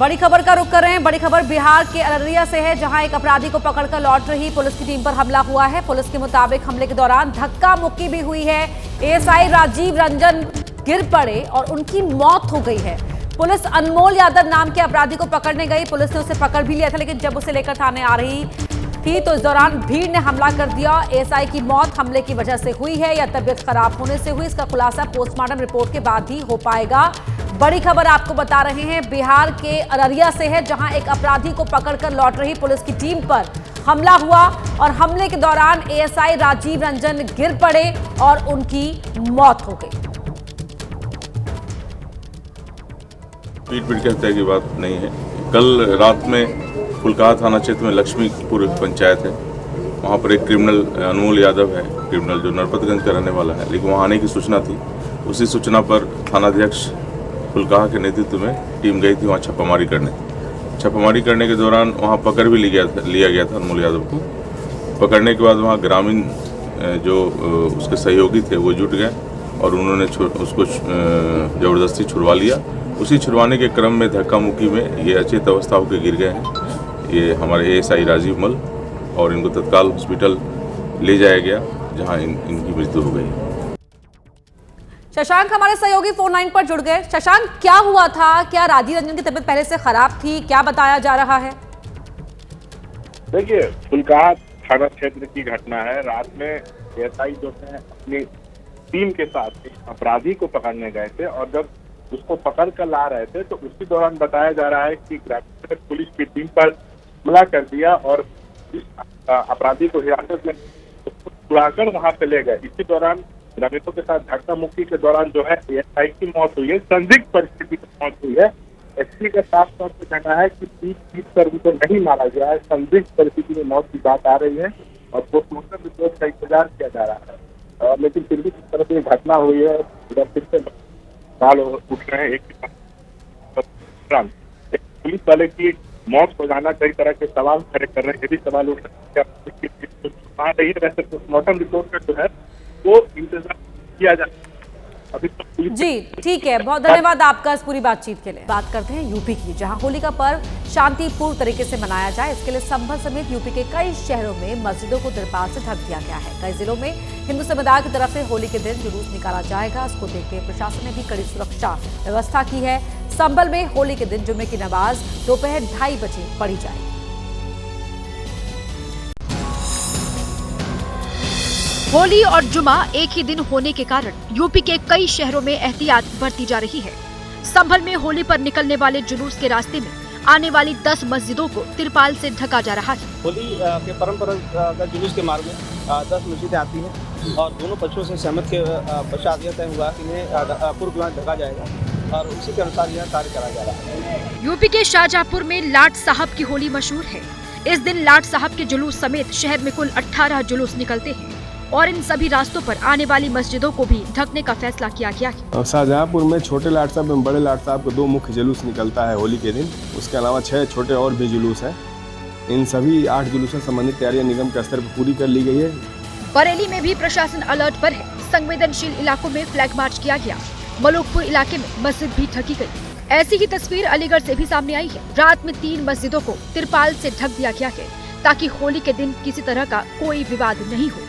बड़ी खबर का रुख कर रहे हैं। बड़ी खबर बिहार के अररिया से है, जहां एक अपराधी को पकड़कर लौट रही पुलिस की टीम पर हमला हुआ है। पुलिस के मुताबिक हमले के दौरान धक्का मुक्की भी हुई है। एएसआई राजीव रंजन गिर पड़े और उनकी मौत हो गई है। पुलिस अनमोल यादव नाम के अपराधी को पकड़ने गई। पुलिस ने उसे पकड़ भी लिया था, लेकिन जब उसे लेकर थाने आ रही थी तो इस दौरान भीड़ ने हमला कर दिया। एएसआई की मौत हमले की वजह से हुई है या तबीयत खराब होने से हुई, इसका खुलासा पोस्टमार्टम रिपोर्ट के बाद ही हो पाएगा। बड़ी खबर आपको बता रहे हैं, बिहार के अररिया से है, जहां एक अपराधी को पकड़कर लौट रही पुलिस की टीम पर हमला हुआ और हमले के दौरान एएसआई राजीव रंजन गिर पड़े और उनकी मौत हो गई। पीट के हत्या की बात नहीं है। कल रात में फुलकाहा थाना क्षेत्र में लक्ष्मीपुर पंचायत है, वहाँ पर एक क्रिमिनल अनमोल यादव है, क्रिमिनल जो नरपतगंज का रहने वाला है, लेकिन वहाँ आने की सूचना थी। उसी सूचना पर थानाध्यक्ष फुलकाहा के नेतृत्व में टीम गई थी वहाँ छापामारी करने। छापामारी करने के दौरान वहाँ पकड़ भी लिया गया था अनमोल यादव को। पकड़ने के बाद वहाँ ग्रामीण जो उसके सहयोगी थे वो जुट गए और उन्होंने उसको ज़बरदस्ती छुड़वा लिया। उसी छुड़वाने के क्रम में धक्का मुक्की में ये अचेत अवस्था होकर गिर गए हैं। ये हमारे एएसआई राजीव मल, और इनको तत्काल हॉस्पिटल ले जाया गया, जहाँ इनकी मृत्यु हो गई। शशांक हमारे सहयोगी फोन लाइन पर जुड़ गए। शशांक, क्या हुआ था? क्या राजीव रंजन की तबीयत पहले से खराब थी? क्या बताया जा रहा है? देखिए, फुलकाहा थाना क्षेत्र की घटना है। रात में एएसआई जो है अपनी टीम के साथ एक अपराधी को पकड़ने गए थे और जब उसको पकड़ कर ला रहे थे तो उसी दौरान बताया जा रहा है कि ग्रामीण पुलिस की टीम पर हमला कर दिया और इस अपराधी को हिरासत में छुड़ाकर वहां से ले गए। इसी दौरान ग्रामीणों के साथ धक्का मुक्की के दौरान जो है एएसआई की मौत हुई है। संदिग्ध परिस्थिति में मौत हुई है। एसपी का साफ तौर पर कहना है कि पीट कर उनको नहीं मारा गया है, संदिग्ध परिस्थिति में मौत की बात आ रही है और पोस्टमार्टम रिपोर्ट का इंतजार किया जा रहा है। लेकिन फिर भी जिस तरह से घटना हुई है, उधर फिर से सवाल उठ रहे हैं। एक पुलिस वाले की मौत हो जाना कई तरह के सवाल खड़े कर रहे हैं। ये भी सवाल उठ रहे हैं। वैसे पोस्टमार्टम रिपोर्ट का जो है वो इंतजार किया जा अभी तो जी ठीक है, बहुत धन्यवाद आपका इस पूरी बातचीत के लिए। बात करते हैं यूपी की, जहां होली का पर्व शांतिपूर्ण तरीके से मनाया जाए, इसके लिए संभल समेत यूपी के कई शहरों में मस्जिदों को तिरपाल से ढक दिया गया है। कई जिलों में हिंदू समुदाय की तरफ से होली के दिन जुलूस निकाला जाएगा। इसको देखते हुए प्रशासन ने भी कड़ी सुरक्षा व्यवस्था की है। संभल में होली के दिन जुम्मे की नमाज दोपहर 2:30 बजे पढ़ी जाएगी। होली और जुमा एक ही दिन होने के कारण यूपी के कई शहरों में एहतियात बरती जा रही है। संभल में होली पर निकलने वाले जुलूस के रास्ते में आने वाली 10 मस्जिदों को तिरपाल से ढका जा रहा है। होली के परंपरागत जुलूस के मार्ग में 10 मस्जिदें आती हैं और दोनों पक्षों से सहमत के पश्चात यह तय हुआ कि इन्हें पूर्व ढका जाएगा और उसी के अनुसार यह कार्य करा जा रहा है। यूपी के शाहजहांपुर में लाट साहब की होली मशहूर है। इस दिन लाट साहब के जुलूस समेत शहर में कुल 18 जुलूस निकलते हैं और इन सभी रास्तों पर आने वाली मस्जिदों को भी ढकने का फैसला किया गया है। शाहजहांपुर में छोटे लाट साहब एवं बड़े लाट साहब को 2 मुख्य जुलूस निकलता है होली के दिन। उसके अलावा 6 छोटे और भी जुलूस हैं। इन सभी 8 जुलूस से संबंधित तैयारियां निगम के स्तर पर पूरी कर ली गई है। बरेली में भी प्रशासन अलर्ट पर है। संवेदनशील इलाकों में फ्लैग मार्च किया गया। मलूकपुर इलाके में मस्जिद भी ढकी गई। ऐसी ही तस्वीर अलीगढ़ से भी सामने आई है। रात में 3 मस्जिदों को तिरपाल से ढक दिया गया है ताकि होली के दिन किसी तरह का कोई विवाद नहीं हो।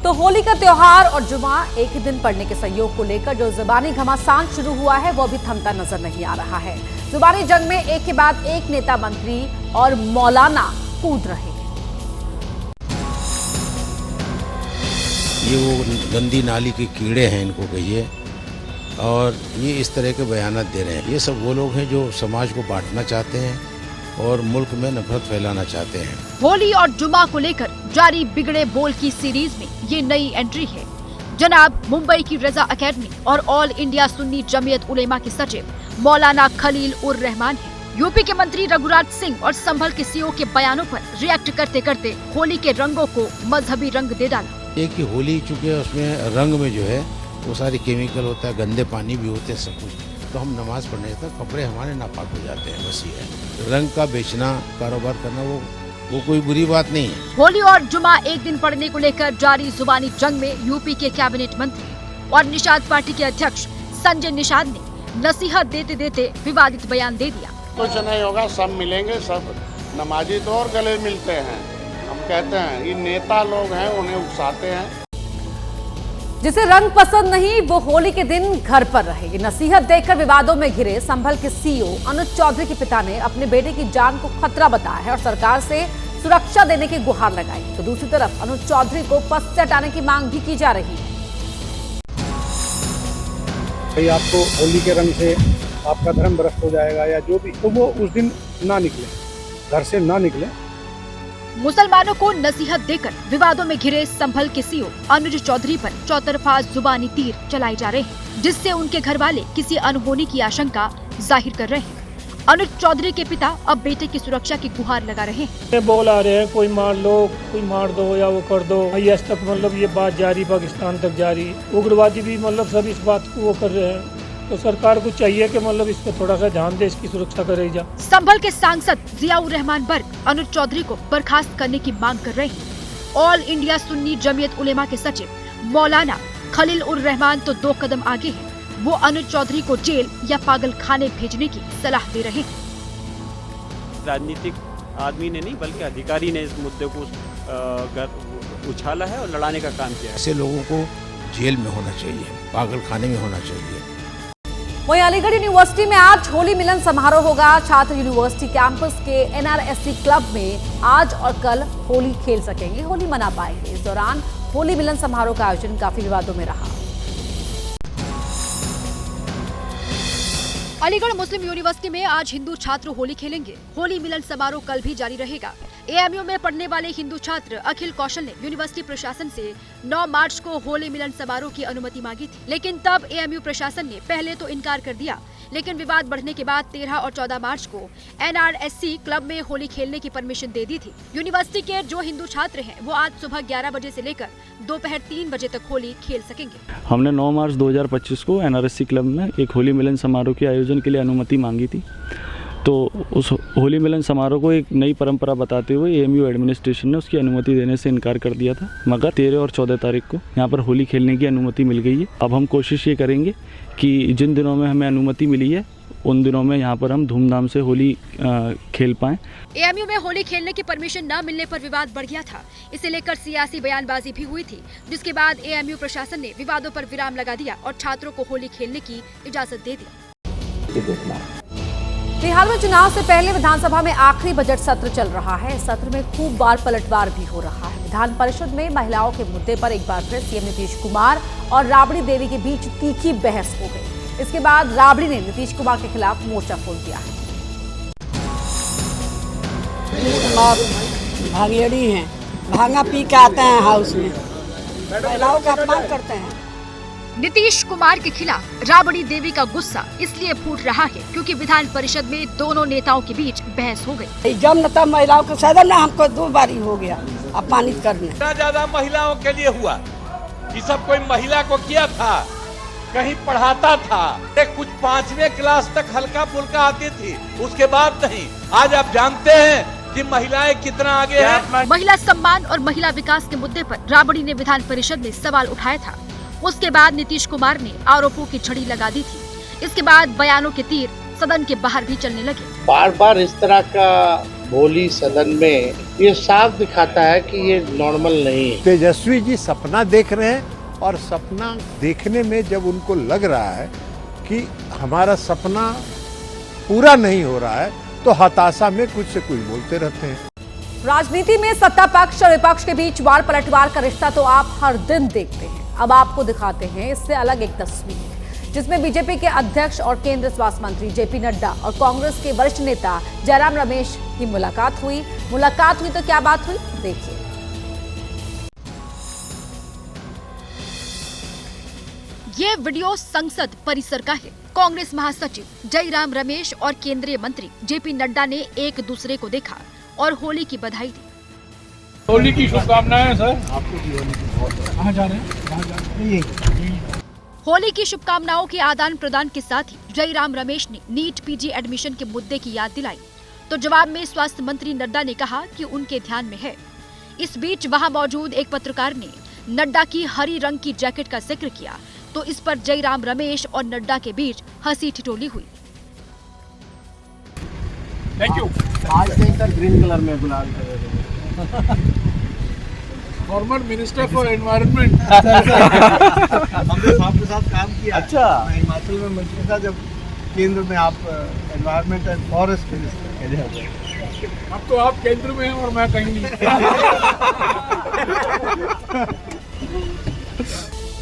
तो होली का त्योहार और जुमा एक ही दिन पड़ने के संयोग को लेकर जो जुबानी घमासान शुरू हुआ है वो अभी थमता नजर नहीं आ रहा है। जुबानी जंग में एक के बाद एक नेता, मंत्री और मौलाना कूद रहे हैं। ये वो गंदी नाली के कीड़े हैं, इनको कहिए, और ये इस तरह के बयान दे रहे हैं। ये सब वो लोग हैं जो समाज को बांटना चाहते हैं और मुल्क में नफरत फैलाना चाहते हैं। होली और जुमा को लेकर जारी बिगड़े बोल की सीरीज में ये नई एंट्री है। जनाब मुंबई की रजा एकेडमी और ऑल इंडिया सुन्नी जमीयत उलेमा के सचिव मौलाना खलील उर रहमान है। यूपी के मंत्री रघुराज सिंह और संभल के सीओ के बयानों पर रिएक्ट करते करते होली के रंगों को मजहबी रंग दे डाला। एक ही होली, चूँकि उसमें रंग में जो है वो सारी केमिकल होता है, गंदे पानी भी होते हैं, सब कुछ, तो हम नमाज पढ़ने तक कपड़े हमारे नापाक हो जाते हैं। बस ये है, रंग का बेचना, कारोबार करना वो कोई बुरी बात नहीं है। होली और जुमा एक दिन पड़ने को लेकर जारी जुबानी जंग में यूपी के कैबिनेट मंत्री और निषाद पार्टी के अध्यक्ष संजय निषाद ने नसीहत देते देते विवादित बयान दे दिया। कुछ नहीं होगा, सब मिलेंगे, सब नमाजी तो और गले मिलते हैं। हम कहते हैं ये नेता लोग हैं, उन्हें उकसाते हैं। जिसे रंग पसंद नहीं वो होली के दिन घर पर रहे, ये नसीहत देकर विवादों में घिरे संभल के सीईओ अनुज चौधरी के पिता ने अपने बेटे की जान को खतरा बताया है और सरकार से सुरक्षा देने की गुहार लगाई। तो दूसरी तरफ अनुज चौधरी को पद से हटाने की मांग भी की जा रही है। भाई आपको होली के रंग से आपका धर्म भ्रष्ट हो जाएगा या जो भी, तो वो उस दिन ना निकले, घर से ना निकले। मुसलमानों को नसीहत देकर विवादों में घिरे संभल के सीईओ अनुज चौधरी पर चौतरफा जुबानी तीर चलाए जा रहे हैं, जिससे उनके घर वाले किसी अनहोनी की आशंका जाहिर कर रहे हैं। अनुज चौधरी के पिता अब बेटे की सुरक्षा की गुहार लगा रहे हैं। बोल आ रहे हैं कोई मार लो, कोई मार दो या वो कर दो, IS तक मतलब ये बात जारी, पाकिस्तान तक जारी। उग्रवादी भी मतलब सब इस बात को वो कर रहे हैं, तो सरकार को चाहिए कि मतलब इस पर थोड़ा सा ध्यान दे, इसकी सुरक्षा करे जा। संभल के सांसद जियाउर रहमान बर्क अनुज चौधरी को बर्खास्त करने की मांग कर रहे हैं। ऑल इंडिया सुन्नी जमीयत उलेमा के सचिव मौलाना खलील उर रहमान तो 2 कदम आगे हैं। वो अनुज चौधरी को जेल या पागल खाने भेजने की सलाह दे रहे हैं। राजनीतिक आदमी ने नहीं बल्कि अधिकारी ने इस मुद्दे को उछाला है और लड़ाने का काम किया है। ऐसे लोगों को जेल में होना चाहिए, पागल खाने में होना चाहिए। वहीं अलीगढ़ यूनिवर्सिटी में आज होली मिलन समारोह होगा। छात्र यूनिवर्सिटी कैंपस के NRSC क्लब में आज और कल होली खेल सकेंगे, होली मना पाएंगे। इस दौरान होली मिलन समारोह का आयोजन काफी विवादों में रहा। अलीगढ़ मुस्लिम यूनिवर्सिटी में आज हिंदू छात्र होली खेलेंगे। होली मिलन समारोह कल भी जारी रहेगा। AMU में पढ़ने वाले हिंदू छात्र अखिल कौशल ने यूनिवर्सिटी प्रशासन से 9 मार्च को होली मिलन समारोह की अनुमति मांगी थी, लेकिन तब AMU प्रशासन ने पहले तो इनकार कर दिया, लेकिन विवाद बढ़ने के बाद 13 और 14 मार्च को NRSC क्लब में होली खेलने की परमिशन दे दी थी। यूनिवर्सिटी के जो हिंदू छात्र हैं वो आज सुबह 11 बजे से लेकर दोपहर 3 बजे तक होली खेल सकेंगे। हमने 9 मार्च 2025 को NRSC क्लब में एक होली मिलन समारोह के आयोजन के लिए अनुमति मांगी थी। तो उस होली मिलन समारोह को एक नई परंपरा बताते हुए AMU एडमिनिस्ट्रेशन ने उसकी अनुमति देने से इनकार कर दिया था, मगर 13 और 14 तारीख को यहाँ पर होली खेलने की अनुमति मिल गई है। अब हम कोशिश ये करेंगे कि जिन दिनों में हमें अनुमति मिली है उन दिनों में यहाँ पर हम धूमधाम से होली खेल पाएं। AMU में होली खेलने की परमिशन न मिलने पर विवाद बढ़ गया था। इसे लेकर सियासी बयानबाजी भी हुई थी, जिसके बाद AMU प्रशासन ने विवादों पर विराम लगा दिया और छात्रों को होली खेलने की इजाजत दे दी। बिहार में चुनाव से पहले विधानसभा में आखिरी बजट सत्र चल रहा है। इस सत्र में खूब बार पलटवार भी हो रहा है। विधान परिषद में महिलाओं के मुद्दे पर एक बार फिर CM नीतीश कुमार और राबड़ी देवी के बीच तीखी बहस हो गई। इसके बाद राबड़ी ने नीतीश कुमार के खिलाफ मोर्चा खोल दिया है। भागेड़ी हैं, भांगा पी के आते हैं हाउस में, महिलाओं का अपमान करते हैं। नीतीश कुमार के खिलाफ राबड़ी देवी का गुस्सा इसलिए फूट रहा है क्योंकि विधान परिषद में दोनों नेताओं के बीच बहस हो गई। जब नेता महिलाओं को सदन में हमको 2 बारी हो गया अपमानित करने। इतना ज्यादा महिलाओं के लिए हुआ कि सब कोई महिला को किया था, कहीं पढ़ाता था, कुछ 5वीं क्लास तक हल्का फुल्का आती थी, उसके बाद नहीं। आज आप जानते हैं कि महिलाएं कितना आगे हैं। महिला सम्मान और महिला विकास के मुद्दे पर राबड़ी ने विधान परिषद में सवाल उठाया था। उसके बाद नीतीश कुमार ने आरोपों की झड़ी लगा दी थी। इसके बाद बयानों के तीर सदन के बाहर भी चलने लगे। बार बार इस तरह का बोली सदन में, ये साफ दिखाता है कि ये नॉर्मल नहीं है। तेजस्वी जी सपना देख रहे हैं और सपना देखने में जब उनको लग रहा है कि हमारा सपना पूरा नहीं हो रहा है तो हताशा में कुछ से कुछ बोलते रहते हैं। राजनीति में सत्ता पक्ष और विपक्ष के बीच वार पलटवार का रिश्ता तो आप हर दिन देखते हैं। अब आपको दिखाते हैं इससे अलग एक तस्वीर, जिसमें बीजेपी के अध्यक्ष और केंद्रीय स्वास्थ्य मंत्री JP नड्डा और कांग्रेस के वरिष्ठ नेता जयराम रमेश की मुलाकात हुई तो क्या बात हुई, देखिए। ये वीडियो संसद परिसर का है। कांग्रेस महासचिव जयराम रमेश और केंद्रीय मंत्री JP नड्डा ने एक दूसरे को देखा और होली की बधाई दी। होली की शुभकामनाएं सर। आपको भी होली की बहुत। कहां जा रहे हैं? होली की शुभकामनाओं के आदान प्रदान के साथ ही जयराम रमेश ने नीट PG एडमिशन के मुद्दे की याद दिलाई, तो जवाब में स्वास्थ्य मंत्री नड्डा ने कहा कि उनके ध्यान में है। इस बीच वहां मौजूद एक पत्रकार ने नड्डा की हरी रंग की जैकेट का जिक्र किया तो इस पर जयराम रमेश और नड्डा के बीच हंसी ठिठोली हुई। Thank you. आज के सर ग्रीन कलर में गुलाल फॉर्मर मिनिस्टर फॉर एनवायरनमेंट। हमने आपके साथ काम किया। अच्छा, हिमाचल में मंत्री था जब केंद्र में आप एनवायरनमेंट एंड फॉरेस्ट मिनिस्टर। अब तो आप केंद्र में हैं और मैं कहीं नहीं।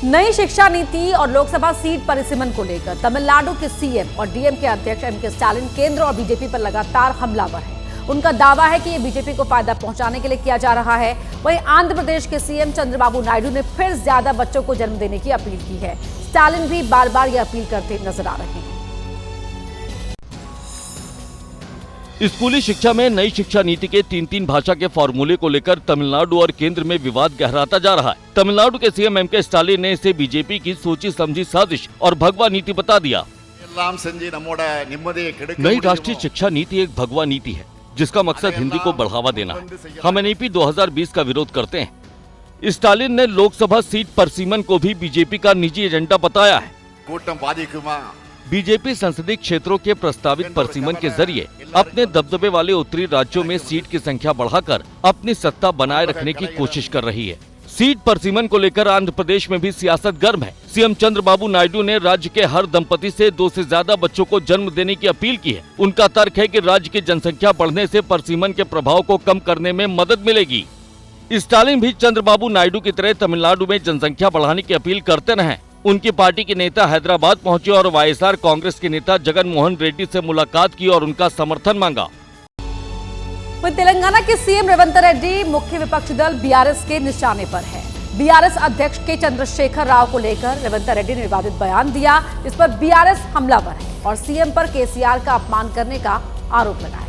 नई शिक्षा नीति और लोकसभा सीट परिसीमन को लेकर तमिलनाडु के सीएम और डीएम के अध्यक्ष एमके स्टालिन केंद्र और बीजेपी पर लगातार हमलावर है। उनका दावा है कि ये बीजेपी को फायदा पहुंचाने के लिए किया जा रहा है। वहीं आंध्र प्रदेश के सीएम चंद्रबाबू नायडू ने फिर ज्यादा बच्चों को जन्म देने की अपील की है। स्टालिन भी बार बार ये अपील करते नजर आ रहे हैं। स्कूली शिक्षा में नई शिक्षा नीति के 3 भाषा के फॉर्मूले को लेकर तमिलनाडु और केंद्र में विवाद गहराता जा रहा है। तमिलनाडु के सीएम एमके स्टालिन ने इसे बीजेपी की सोची समझी साजिश और भगवा नीति बता दिया। नई राष्ट्रीय शिक्षा नीति एक भगवा नीति है जिसका मकसद हिंदी को बढ़ावा देना है। हम एनईपी 2020 का विरोध करते हैं। स्टालिन ने लोकसभा सीट परिसीमन को भी बीजेपी का निजी एजेंडा बताया है। बीजेपी संसदीय क्षेत्रों के प्रस्तावित परिसीमन के जरिए अपने दबदबे वाले उत्तरी राज्यों में सीट की संख्या बढ़ाकर अपनी सत्ता बनाए रखने की कोशिश कर रही है। सीट परिसीमन को लेकर आंध्र प्रदेश में भी सियासत गर्म है। सीएम चंद्रबाबू नायडू ने राज्य के हर दंपति से 2 से ज्यादा बच्चों को जन्म देने की अपील की है। उनका तर्क है कि राज्य की जनसंख्या बढ़ने से परिसीमन के प्रभाव को कम करने में मदद मिलेगी। स्टालिन भी चंद्रबाबू नायडू की तरह तमिलनाडु में जनसंख्या बढ़ाने की अपील करते रहे। उनकी पार्टी के नेता हैदराबाद पहुंचे और वाईएसआर कांग्रेस के नेता जगन मोहन रेड्डी से मुलाकात की और उनका समर्थन मांगा। तेलंगाना के सीएम रेवंत रेड्डी मुख्य विपक्षी दल बीआरएस के निशाने पर है। बीआरएस अध्यक्ष के चंद्रशेखर राव को लेकर रेवंत रेड्डी ने विवादित बयान दिया, जिस पर बीआरएस हमलावर है और सीएम पर केसीआर का अपमान करने का आरोप लगाया।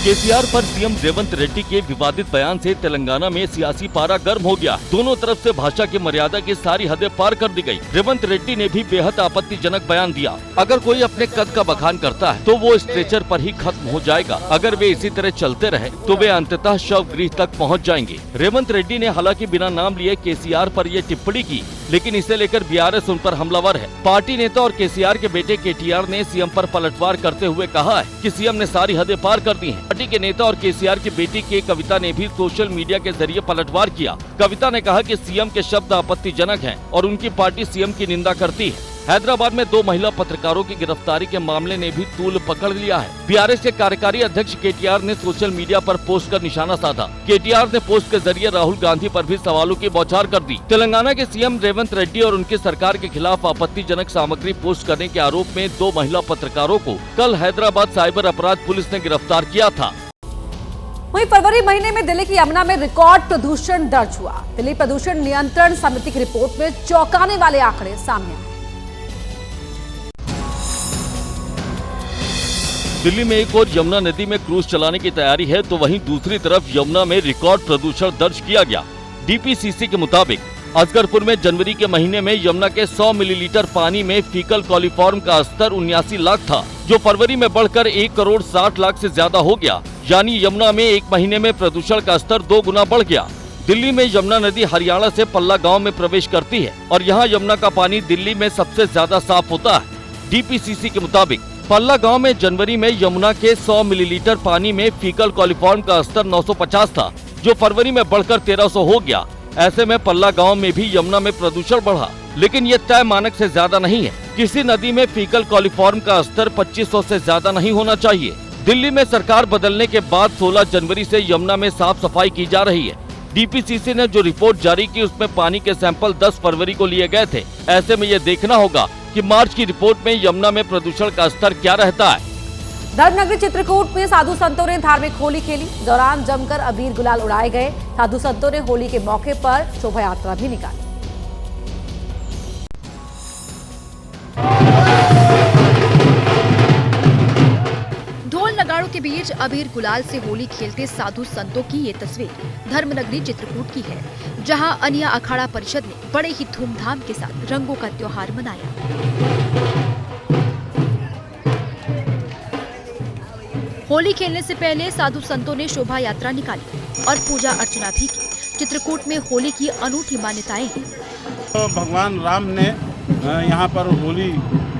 केसीआर पर सीएम रेवंत रेड्डी के विवादित बयान से तेलंगाना में सियासी पारा गर्म हो गया। दोनों तरफ से भाषा की मर्यादा की सारी हदें पार कर दी गई। रेवंत रेड्डी ने भी बेहद आपत्तिजनक बयान दिया। अगर कोई अपने कद का बखान करता है तो वो स्ट्रेचर पर ही खत्म हो जाएगा। अगर वे इसी तरह चलते रहे तो वे अंततः शव गृह तक पहुँच जाएंगे। रेवंत रेड्डी ने हालांकि बिना नाम लिए केसीआर पर ये टिप्पणी की, लेकिन इसे लेकर बीआरएस उन पर हमलावर है। पार्टी नेता और केसीआर के बेटे केटीआर ने सीएम पर पलटवार करते हुए कहा है कि सीएम ने सारी हदें पार कर दी हैं। पार्टी के नेता और केसीआर की बेटी के कविता ने भी सोशल मीडिया के जरिए पलटवार किया। कविता ने कहा कि सीएम के शब्द आपत्तिजनक हैं और उनकी पार्टी सीएम की निंदा करती है। हैदराबाद में 2 महिला पत्रकारों की गिरफ्तारी के मामले ने भी तूल पकड़ लिया है। बीआरएस के कार्यकारी अध्यक्ष केटीआर ने सोशल मीडिया पर पोस्ट कर निशाना साधा। केटीआर ने पोस्ट के जरिए राहुल गांधी पर भी सवालों की बौछार कर दी। तेलंगाना के सीएम रेवंत रेड्डी और उनकी सरकार के खिलाफ आपत्तिजनक सामग्री पोस्ट करने के आरोप में 2 महिला पत्रकारों को कल हैदराबाद साइबर अपराध पुलिस ने गिरफ्तार किया था। वहीं फरवरी महीने में दिल्ली की यमुना में रिकॉर्ड प्रदूषण दर्ज हुआ। दिल्ली प्रदूषण नियंत्रण समिति की रिपोर्ट में चौंकाने वाले आंकड़े सामने आए। दिल्ली में एक और यमुना नदी में क्रूज चलाने की तैयारी है, तो वहीं दूसरी तरफ यमुना में रिकॉर्ड प्रदूषण दर्ज किया गया। डीपीसीसी के मुताबिक असगरपुर में जनवरी के महीने में यमुना के 100 मिलीलीटर पानी में फीकल कॉलीफॉर्म का स्तर 79 लाख था, जो फरवरी में बढ़कर 1 करोड़ 60 लाख से ज्यादा हो गया। यानी यमुना में एक महीने में प्रदूषण का स्तर 2 गुना बढ़ गया। दिल्ली में यमुना नदी हरियाणा से पल्ला गांव में प्रवेश करती है और यहाँ यमुना का पानी दिल्ली में सबसे ज्यादा साफ होता है। डीपीसीसी के मुताबिक पल्ला गांव में जनवरी में यमुना के 100 मिलीलीटर पानी में फीकल कॉलीफॉर्म का स्तर 950 था, जो फरवरी में बढ़कर 1300 हो गया। ऐसे में पल्ला गांव में भी यमुना में प्रदूषण बढ़ा, लेकिन ये तय मानक से ज्यादा नहीं है। किसी नदी में फीकल कॉलीफॉर्म का स्तर 2500 से ज्यादा नहीं होना चाहिए। दिल्ली में सरकार बदलने के बाद 16 जनवरी से यमुना में साफ सफाई की जा रही है। डीपीसीसी ने जो रिपोर्ट जारी की उसमें पानी के सैंपल 10 फरवरी को लिए गए थे। ऐसे में ये देखना होगा कि मार्च की रिपोर्ट में यमुना में प्रदूषण का स्तर क्या रहता है। धर्मनगरी चित्रकूट में साधु संतों ने धार्मिक होली खेली। दौरान जमकर अबीर गुलाल उड़ाए गए। साधु संतों ने होली के मौके पर शोभा यात्रा भी निकाली। ढोल नगाड़ों के बीच अबीर गुलाल से होली खेलते साधु संतों की ये तस्वीर धर्मनगरी चित्रकूट की है, जहां अनिया अखाड़ा परिषद ने बड़े ही धूमधाम के साथ रंगों का त्योहार मनाया। होली खेलने से पहले साधु संतों ने शोभा यात्रा निकाली और पूजा अर्चना भी की। चित्रकूट में होली की अनूठी मान्यताएं हैं। तो भगवान राम ने यहाँ पर होली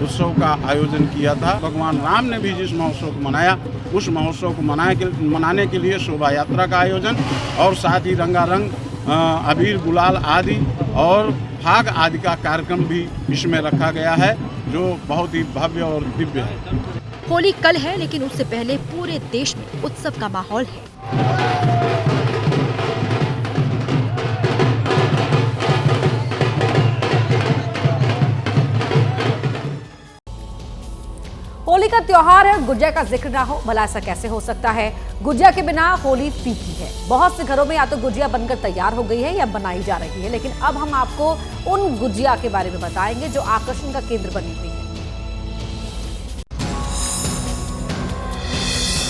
उत्सव का आयोजन किया था। भगवान राम ने भी जिस महोत्सव को मनाया, उस महोत्सव को मनाने के लिए शोभा यात्रा का आयोजन और साथ ही रंगारंग अबीर गुलाल आदि और फाग आदि का कार्यक्रम भी इसमें रखा गया है, जो बहुत ही भव्य और दिव्य है। होली कल है, लेकिन उससे पहले पूरे देश में उत्सव का माहौल है। होली का त्योहार है और गुजिया का जिक्र ना हो, भला ऐसा कैसे हो सकता है। गुजिया के बिना होली फीकी है। बहुत से घरों में या तो गुजिया बनकर तैयार हो गई है या बनाई जा रही है, लेकिन अब हम आपको उन गुजिया के बारे में बताएंगे जो आकर्षण का केंद्र बनी हुई है।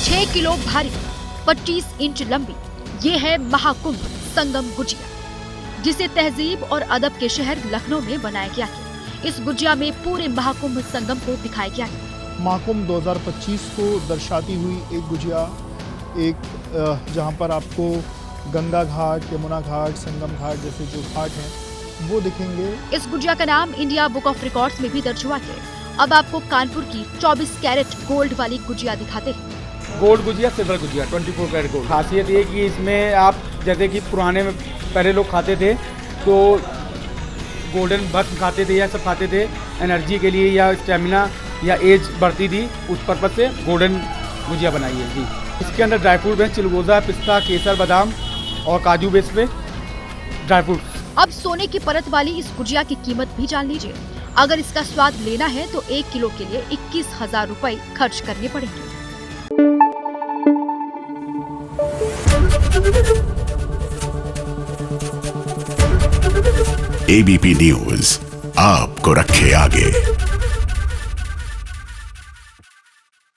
6 किलो भारी, 25 इंच लंबी, ये है महाकुंभ संगम गुजिया, जिसे तहजीब और अदब के शहर लखनऊ में बनाया गया है। इस गुजिया में पूरे महाकुंभ संगम को दिखाया गया है। महाकुंभ 2025 को दर्शाती हुई एक गुजिया, एक जहां पर आपको गंगा घाट, यमुना घाट, संगम घाट जैसे जो घाट हैं वो दिखेंगे। इस गुजिया का नाम इंडिया बुक ऑफ रिकॉर्ड्स में भी दर्ज हुआ है। अब आपको कानपुर की 24 कैरेट गोल्ड वाली गुजिया दिखाते हैं। Gold gujiya, silver gujiya, 24 carat gold. खासियत ये कि इसमें आप जैसे कि पुराने में पहले लोग खाते थे तो गोल्डन भस्म खाते थे या सब खाते थे एनर्जी के लिए या स्टेमिना या एज बढ़ती थी, उस पर्पज से गोल्डन गुजिया बनाई है जी। इसके अंदर ड्राई फ्रूट है, चिलगोजा, पिस्ता, केसर, बादाम और काजू बेस पे ड्राई फ्रूट। अब सोने की परत वाली इस गुजिया की कीमत भी जान लीजिए। अगर इसका स्वाद लेना है तो 1 किलो के लिए 21,000 रुपए खर्च करने पड़ेंगे। ABP न्यूज आपको रखे आगे।